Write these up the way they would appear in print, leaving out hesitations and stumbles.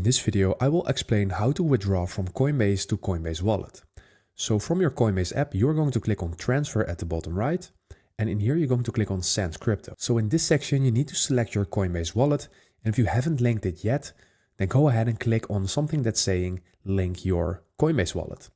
this video, I will explain how to withdraw from Coinbase to Coinbase Wallet. So from your Coinbase app, you're going to click on Transfer at the bottom right. And in here, you're going to click on Send Crypto. So in this section, you need to select your Coinbase wallet. And if you haven't linked it yet, then go ahead and click on something that's saying link your Coinbase wallet.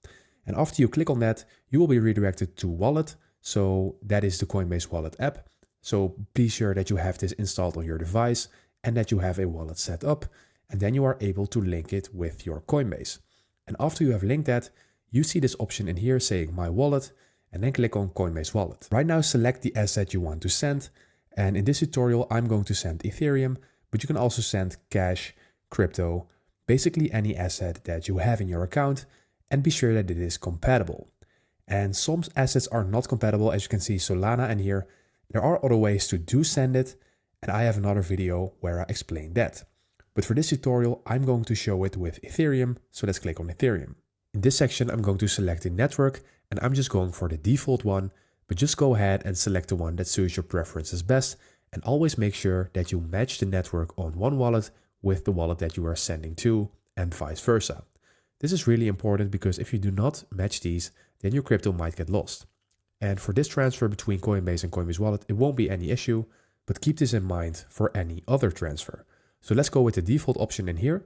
And after you click on that, you will be redirected to Wallet. So that is the Coinbase Wallet app. So be sure that you have this installed on your device and that you have a wallet set up. And then you are able to link it with your Coinbase. And after you have linked that, you see this option in here saying My Wallet, and then click on Coinbase Wallet. Right now, select the asset you want to send. And in this tutorial, I'm going to send Ethereum, but you can also send cash, crypto, basically any asset that you have in your account, and be sure that it is compatible. And some assets are not compatible, as you can see Solana in here. There are other ways to send it, and I have another video where I explain that. But for this tutorial, I'm going to show it with Ethereum, so let's click on Ethereum. In this section, I'm going to select the network, and I'm just going for the default one, but just go ahead and select the one that suits your preferences best, and always make sure that you match the network on one wallet with the wallet that you are sending to, and vice versa. This is really important because if you do not match these, then your crypto might get lost. And for this transfer between Coinbase and Coinbase Wallet, it won't be any issue, but keep this in mind for any other transfer. So let's go with the default option in here.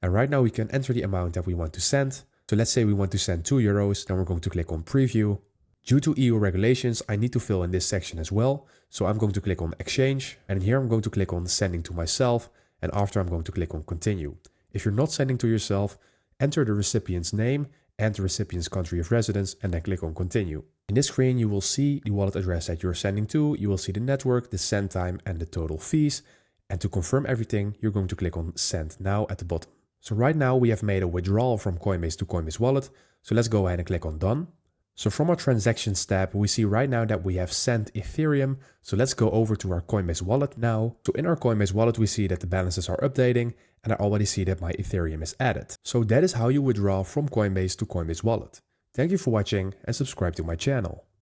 And right now we can enter the amount that we want to send. So let's say we want to send €2, then we're going to click on Preview. Due to EU regulations, I need to fill in this section as well. So I'm going to click on Exchange, and here I'm going to click on Sending to myself, and after I'm going to click on Continue. If you're not sending to yourself, enter the recipient's name and the recipient's country of residence, and then click on Continue. In this screen, you will see the wallet address that you're sending to, you will see the network, the send time, and the total fees. And to confirm everything, you're going to click on Send Now at the bottom. So right now we have made a withdrawal from Coinbase to Coinbase Wallet. So let's go ahead and click on Done. So from our transactions tab, we see right now that we have sent Ethereum. So let's go over to our Coinbase Wallet now. So in our Coinbase Wallet, we see that the balances are updating, and I already see that my Ethereum is added. So that is how you withdraw from Coinbase to Coinbase Wallet. Thank you for watching and subscribe to my channel.